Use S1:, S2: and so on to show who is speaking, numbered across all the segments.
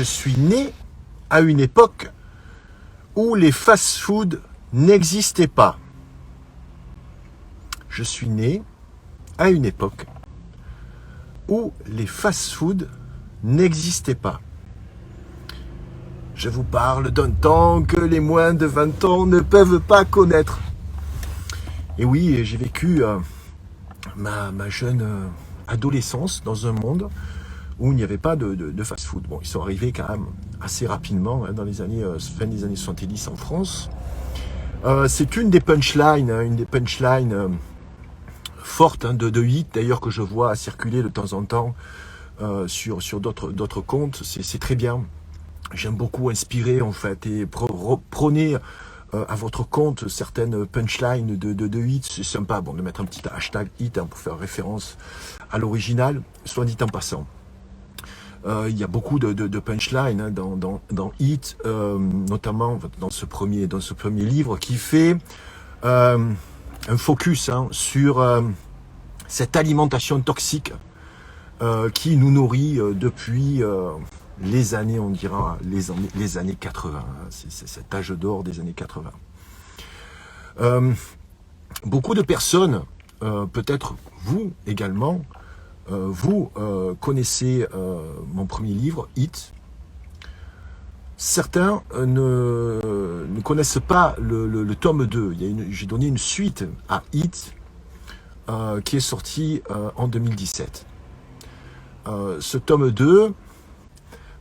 S1: je suis né à une époque où les fast-foods n'existaient pas. Je suis né à une époque où les fast-foods n'existaient pas. Je vous parle d'un temps que les moins de 20 ans ne peuvent pas connaître. Et oui, j'ai vécu ma jeune adolescence dans un monde où il n'y avait pas de fast-food. Bon, ils sont arrivés quand même assez rapidement dans les années fin des années 70 en France. C'est une des punchlines, fortes de hit d'ailleurs que je vois circuler de temps en temps sur d'autres comptes. C'est très bien. J'aime beaucoup inspirer en fait et prenez à votre compte certaines punchlines de hits. C'est sympa bon, de mettre un petit hashtag hit pour faire référence à l'original, soit dit en passant. Il y a beaucoup de punchlines dans Hit, notamment dans ce premier livre qui fait un focus sur cette alimentation toxique qui nous nourrit depuis les années, on dira, les années 80. C'est cet âge d'or des années 80. Beaucoup de personnes, peut-être vous également, vous connaissez mon premier livre, Hit. Certains ne connaissent pas le tome 2. J'ai donné une suite à Hit qui est sorti en 2017. Ce tome 2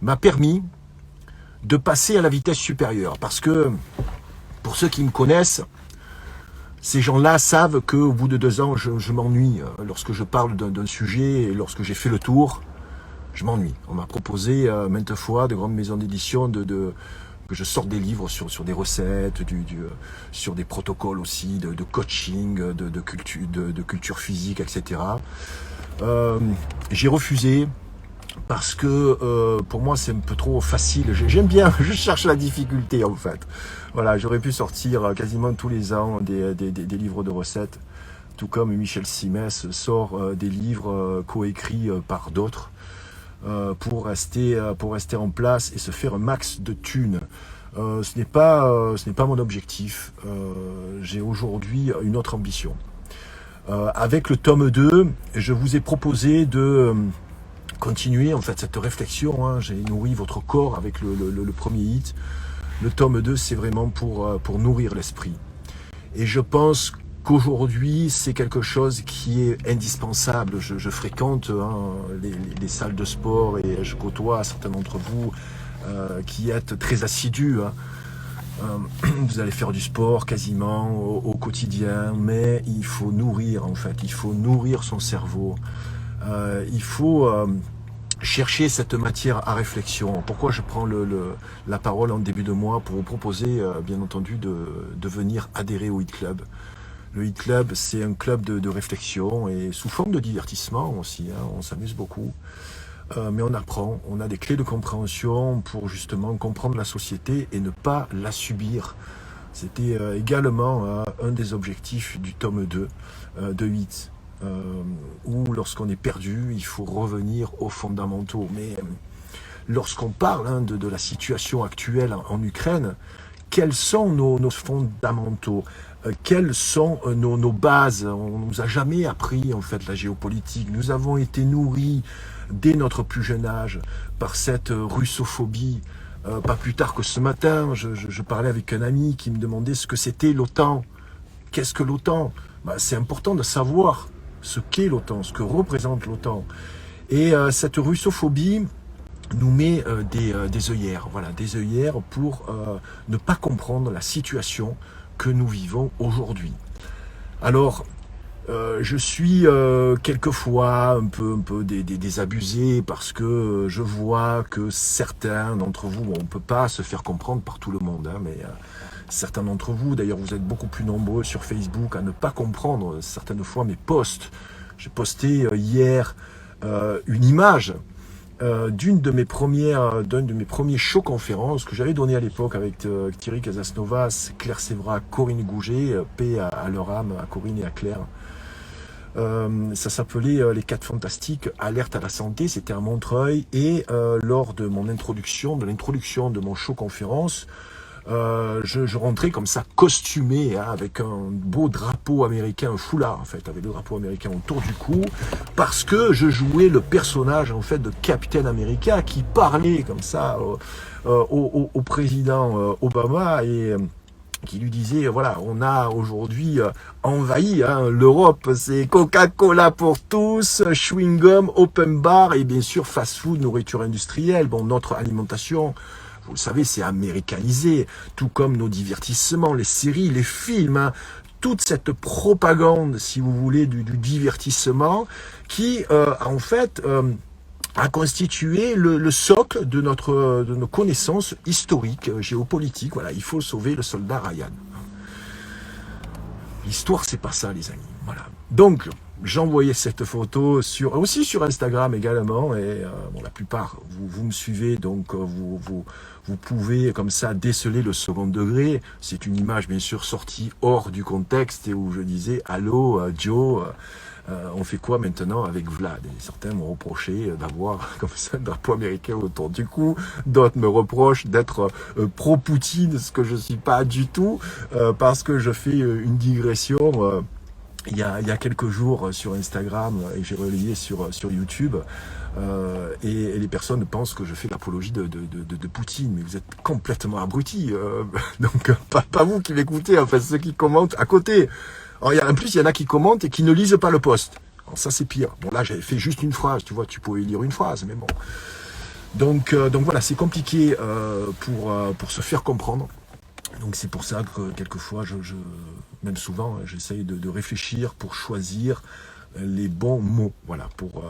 S1: m'a permis de passer à la vitesse supérieure. Parce que, pour ceux qui me connaissent, ces gens-là savent qu'au bout de 2 ans, je m'ennuie. Lorsque je parle d'un sujet et lorsque j'ai fait le tour, je m'ennuie. On m'a proposé maintes fois de grandes maisons d'édition que je sorte des livres sur des recettes, sur des protocoles aussi, de coaching, de culture physique, etc. J'ai refusé parce que pour moi c'est un peu trop facile. J'aime bien, je cherche la difficulté en fait. Voilà, j'aurais pu sortir quasiment tous les ans des livres de recettes, tout comme Michel Simès sort des livres coécrits par d'autres pour rester en place et se faire un max de thunes. Ce n'est pas mon objectif. J'ai aujourd'hui une autre ambition. Avec le tome 2, je vous ai proposé de continuer en fait cette réflexion. J'ai nourri votre corps avec le premier hit. Le tome 2, c'est vraiment pour nourrir l'esprit. Et je pense qu'aujourd'hui, c'est quelque chose qui est indispensable. Je fréquente les salles de sport et je côtoie certains d'entre vous qui êtes très assidus. Vous allez faire du sport quasiment au quotidien, mais il faut nourrir en fait, il faut nourrir son cerveau. Il faut chercher cette matière à réflexion. Pourquoi je prends la parole en début de mois pour vous proposer, bien entendu, de venir adhérer au Hit Club. Le Hit Club, c'est un club de réflexion et sous forme de divertissement aussi. On s'amuse beaucoup, mais on apprend. On a des clés de compréhension pour justement comprendre la société et ne pas la subir. C'était également un des objectifs du tome 2 de Hit. Où lorsqu'on est perdu, il faut revenir aux fondamentaux. Mais lorsqu'on parle de la situation actuelle en Ukraine, quels sont nos fondamentaux? Quelles sont nos bases? On ne nous a jamais appris en fait la géopolitique. Nous avons été nourris dès notre plus jeune âge par cette russophobie. Pas plus tard que ce matin, je parlais avec un ami qui me demandait ce que c'était l'OTAN. Qu'est-ce que l'OTAN? C'est important de savoir ce qu'est l'OTAN, ce que représente l'OTAN. Et cette russophobie nous met des œillères, voilà, des œillères pour ne pas comprendre la situation que nous vivons aujourd'hui. Alors, je suis quelquefois un peu désabusé parce que je vois que certains d'entre vous, on ne peut pas se faire comprendre par tout le monde, mais certains d'entre vous, d'ailleurs vous êtes beaucoup plus nombreux sur Facebook à ne pas comprendre certaines fois mes posts. J'ai posté hier une image d'un de mes premiers shows conférences que j'avais donné à l'époque avec Thierry Casasnovas, Claire Sévra, Corinne Gouget, paix à leur âme, à Corinne et à Claire. Ça s'appelait Les 4 Fantastiques, Alerte à la santé, c'était à Montreuil. Et lors de mon introduction, de l'introduction de mon show conférence, je rentrais comme ça costumé, hein, avec un beau drapeau américain, un foulard en fait, avec le drapeau américain autour du cou, parce que je jouais le personnage en fait de Capitaine America qui parlait comme ça au président Obama et qui lui disait, voilà, on a aujourd'hui envahi l'Europe, c'est Coca-Cola pour tous, chewing-gum, open bar et bien sûr fast-food, nourriture industrielle. Bon, notre alimentation, vous le savez, c'est américanisé, tout comme nos divertissements, les séries, les films, hein, toute cette propagande, si vous voulez, du divertissement qui, en fait, a constitué le socle de nos connaissances historiques, géopolitiques. Voilà, il faut sauver le soldat Ryan. L'histoire, c'est pas ça, les amis. Voilà. Donc, j'envoyais cette photo aussi sur Instagram également, et bon, la plupart, vous me suivez, donc vous pouvez comme ça déceler le second degré. C'est une image bien sûr sortie hors du contexte et où je disais allô Joe, on fait quoi maintenant avec Vlad? Et certains m'ont reproché d'avoir comme ça un drapeau américain autour du cou, d'autres me reprochent d'être pro-Poutine, ce que je suis pas du tout, parce que je fais une digression. Il y a quelques jours sur Instagram et j'ai relayé sur YouTube et les personnes pensent que je fais l'apologie de Poutine, mais vous êtes complètement abrutis, donc pas vous qui m'écoutez, enfin ceux qui commentent à côté. Alors, en plus, il y en a qui commentent et qui ne lisent pas le post. Alors ça c'est pire. Bon là j'avais fait juste une phrase, tu vois, tu pouvais lire une phrase, mais bon. Donc voilà, c'est compliqué pour se faire comprendre. Donc c'est pour ça que quelquefois, même souvent, j'essaye de réfléchir pour choisir les bons mots, voilà, pour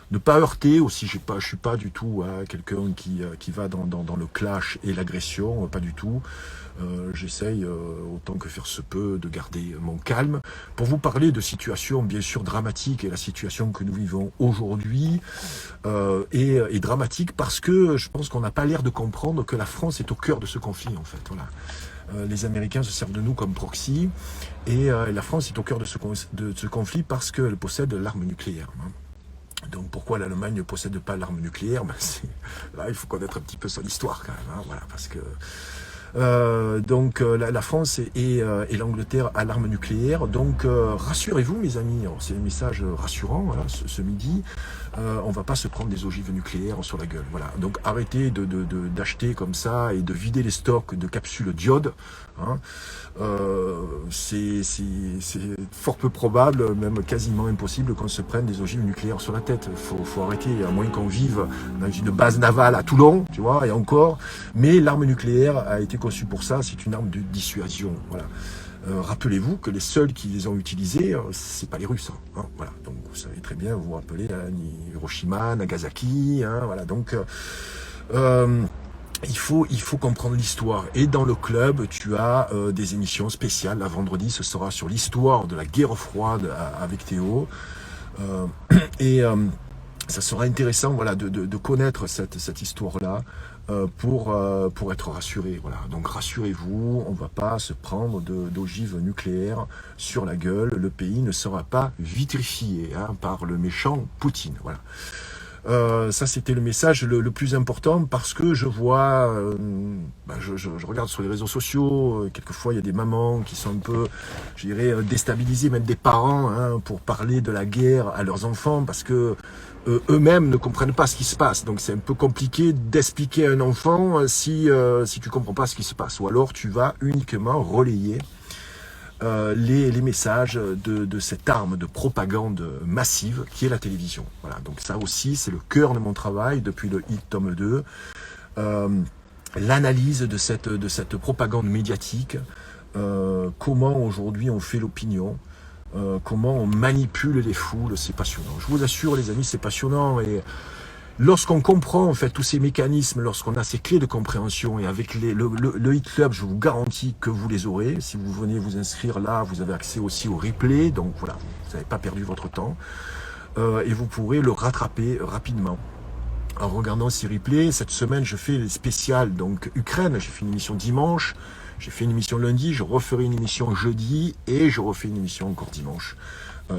S1: ne pas heurter aussi. Je suis pas du tout quelqu'un qui va dans le clash et l'agression, pas du tout. J'essaye autant que faire se peut de garder mon calme pour vous parler de situations bien sûr dramatiques, et la situation que nous vivons aujourd'hui est dramatique parce que je pense qu'on n'a pas l'air de comprendre que la France est au cœur de ce conflit en fait. Voilà. Les Américains se servent de nous comme proxy et la France est au cœur de ce conflit parce qu'elle possède l'arme nucléaire. Donc pourquoi l'Allemagne ne possède pas l'arme nucléaire? Là, il faut connaître un petit peu son histoire quand même. Voilà, parce que la France et l'Angleterre à l'arme nucléaire. Donc rassurez-vous mes amis, c'est un message rassurant voilà, ce midi. On va pas se prendre des ogives nucléaires sur la gueule. Voilà. Donc arrêtez d'acheter comme ça et de vider les stocks de capsules d'iode. Hein. C'est fort peu probable, même quasiment impossible qu'on se prenne des ogives nucléaires sur la tête. Faut arrêter, à moins qu'on vive dans une base navale à Toulon, tu vois, et encore. Mais l'arme nucléaire a été conçue pour ça, c'est une arme de dissuasion. Voilà. Rappelez-vous que les seuls qui les ont utilisés, c'est pas les Russes. Hein, voilà. Donc vous savez très bien, vous vous rappelez Hiroshima, Nagasaki. Hein, voilà. Donc il faut comprendre l'histoire. Et dans le club, tu as des émissions spéciales. Là, vendredi, ce sera sur l'histoire de la guerre froide avec Théo. Ça sera intéressant, voilà, de connaître cette histoire-là pour être rassuré. Voilà. Donc rassurez-vous, on ne va pas se prendre d'ogives nucléaires sur la gueule. Le pays ne sera pas vitrifié par le méchant Poutine. Voilà. Ça c'était le message le plus important parce que je vois, je regarde sur les réseaux sociaux, quelquefois il y a des mamans qui sont un peu, je dirais, déstabilisées, même des parents, hein, pour parler de la guerre à leurs enfants parce que eux-mêmes ne comprennent pas ce qui se passe. Donc c'est un peu compliqué d'expliquer à un enfant si tu comprends pas ce qui se passe. Ou alors tu vas uniquement relayer les messages de cette arme de propagande massive qui est la télévision. Voilà, donc ça aussi, c'est le cœur de mon travail depuis le Hit tome 2. L'analyse de cette propagande médiatique, comment aujourd'hui on fait l'opinion, comment on manipule les foules, c'est passionnant. Je vous assure les amis, c'est passionnant et lorsqu'on comprend en fait tous ces mécanismes, lorsqu'on a ces clés de compréhension et avec le Hit Club, je vous garantis que vous les aurez. Si vous venez vous inscrire là, vous avez accès aussi au replay, donc voilà, vous n'avez pas perdu votre temps et vous pourrez le rattraper rapidement. En regardant ces replays, cette semaine je fais les spéciales donc Ukraine, j'ai fait une émission dimanche, j'ai fait une émission lundi, je referai une émission jeudi et je refais une émission encore dimanche.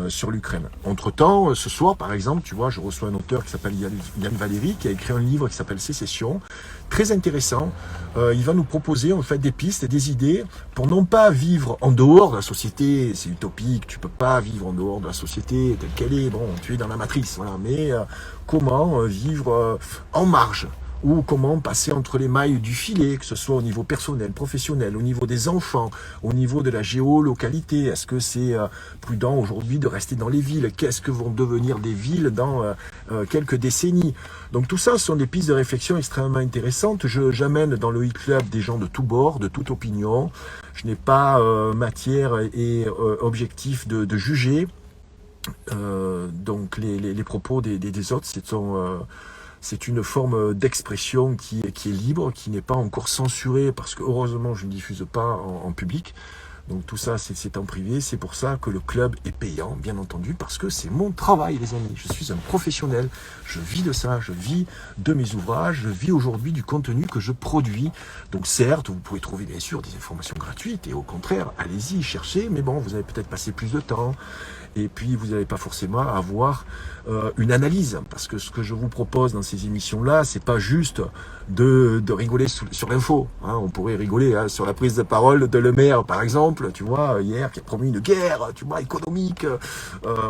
S1: sur l'Ukraine. Entre-temps, ce soir, par exemple, tu vois, je reçois un auteur qui s'appelle Yann Valéry, qui a écrit un livre qui s'appelle Sécession, très intéressant. Il va nous proposer en fait des pistes et des idées pour non pas vivre en dehors de la société, c'est utopique, tu peux pas vivre en dehors de la société telle qu'elle est, bon, tu es dans la matrice, voilà, mais comment vivre en marge, ou comment passer entre les mailles du filet, que ce soit au niveau personnel, professionnel, au niveau des enfants, au niveau de la géolocalité. Est-ce que c'est prudent aujourd'hui de rester dans les villes? Qu'est-ce que vont devenir des villes dans quelques décennies? Donc tout ça sont des pistes de réflexion extrêmement intéressantes. J'amène dans le e-club des gens de tous bords, de toute opinion. Je n'ai pas matière et objectif de juger donc les propos des autres. C'est une forme d'expression qui est libre, qui n'est pas encore censurée, parce que heureusement je ne diffuse pas en public. Donc tout ça c'est en privé, c'est pour ça que le club est payant, bien entendu, parce que c'est mon travail les amis, je suis un professionnel, je vis de ça, je vis de mes ouvrages, je vis aujourd'hui du contenu que je produis. Donc certes, vous pouvez trouver bien sûr des informations gratuites, et au contraire, allez-y, cherchez, mais bon, vous allez peut-être passer plus de temps, et puis vous n'allez pas forcément avoir une analyse, parce que ce que je vous propose dans ces émissions-là, c'est pas juste de rigoler sur l'info, hein. On pourrait rigoler sur la prise de parole de Le Maire, par exemple, tu vois, hier, qui a promis une guerre, tu vois, économique,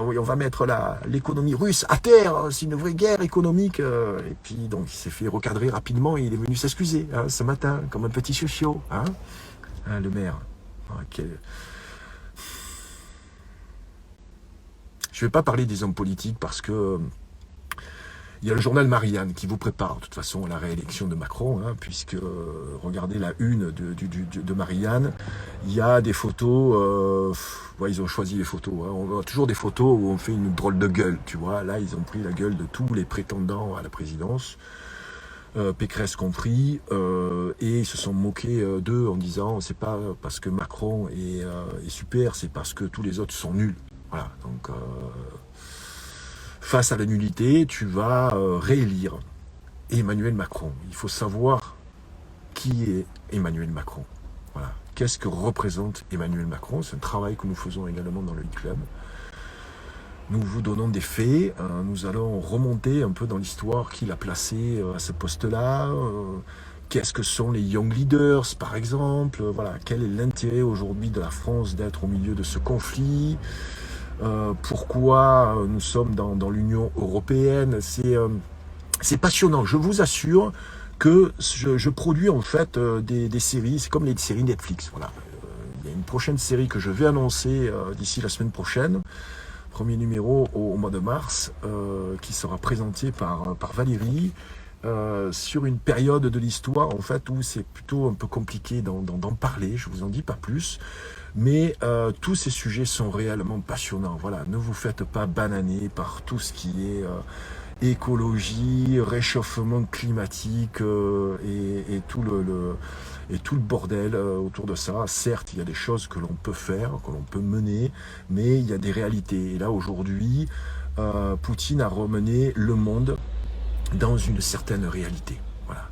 S1: oui, on va mettre l'économie russe à terre, hein, c'est une vraie guerre économique, et puis donc il s'est fait recadrer rapidement, et il est venu s'excuser, hein, ce matin, comme un petit chiot, hein, Le Maire. Okay. Je ne vais pas parler des hommes politiques parce que il y a le journal Marianne qui vous prépare de toute façon à la réélection de Macron, hein, puisque regardez la une de Marianne, il y a des photos, ouais, ils ont choisi les photos, hein, on a toujours des photos où on fait une drôle de gueule, tu vois, là ils ont pris la gueule de tous les prétendants à la présidence, Pécresse compris, et ils se sont moqués d'eux en disant c'est pas parce que Macron est super, c'est parce que tous les autres sont nuls. Voilà, donc face à la nullité, tu vas réélire Emmanuel Macron. Il faut savoir qui est Emmanuel Macron. Voilà. Qu'est-ce que représente Emmanuel Macron? C'est un travail que nous faisons également dans le e-club. Nous vous donnons des faits, nous allons remonter un peu dans l'histoire qui l'a placé à ce poste-là. Qu'est-ce que sont les Young Leaders, par exemple? Voilà. Quel est l'intérêt aujourd'hui de la France d'être au milieu de ce conflit? Pourquoi nous sommes dans l'Union européenne? C'est passionnant. Je vous assure que je produis en fait des séries. C'est comme les séries Netflix. Voilà. Il y a une prochaine série que je vais annoncer d'ici la semaine prochaine. Premier numéro au mois de mars, qui sera présenté par Valérie. Sur une période de l'histoire en fait où c'est plutôt un peu compliqué d'en parler, je vous en dis pas plus, mais tous ces sujets sont réellement passionnants. Voilà, ne vous faites pas bananer par tout ce qui est écologie, réchauffement climatique et tout le bordel autour de ça. Certes, il y a des choses que l'on peut faire, que l'on peut mener, mais il y a des réalités. Et là aujourd'hui, Poutine a ramené le monde dans une certaine réalité. Voilà.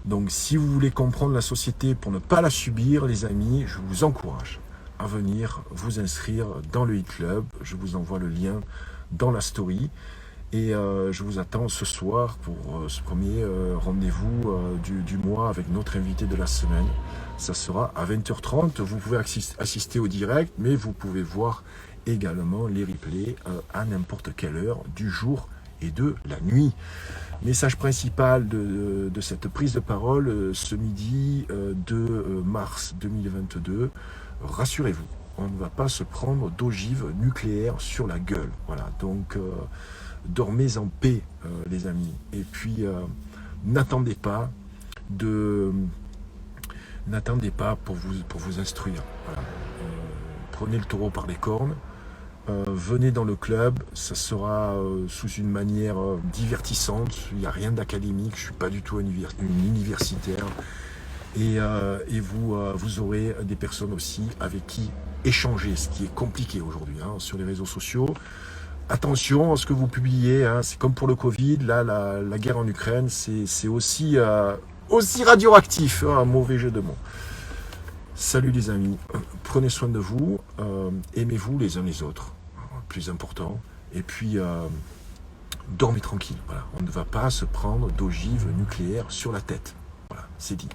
S1: Donc si vous voulez comprendre la société pour ne pas la subir, les amis, je vous encourage à venir vous inscrire dans le e-club. Je vous envoie le lien dans la story. Et je vous attends ce soir pour ce premier rendez-vous du mois avec notre invité de la semaine. Ça sera à 20h30. Vous pouvez assister au direct, mais vous pouvez voir également les replays à n'importe quelle heure du jour et de la nuit. Message principal de cette prise de parole ce midi 2 mars 2022. Rassurez-vous, on ne va pas se prendre d'ogive nucléaire sur la gueule. Voilà, donc dormez en paix les amis. Et puis n'attendez pas pour vous instruire. Voilà. Prenez le taureau par les cornes. Venez dans le club, ça sera sous une manière divertissante, il n'y a rien d'académique, je ne suis pas du tout une universitaire, et vous aurez des personnes aussi avec qui échanger, ce qui est compliqué aujourd'hui sur les réseaux sociaux. Attention à ce que vous publiez, c'est comme pour le Covid, là la guerre en Ukraine, c'est aussi radioactif, un mauvais jeu de mots. Salut les amis, prenez soin de vous, aimez-vous les uns les autres. plus important. Et puis, dormez tranquille. Voilà. On ne va pas se prendre d'ogives nucléaires sur la tête. Voilà, c'est dit.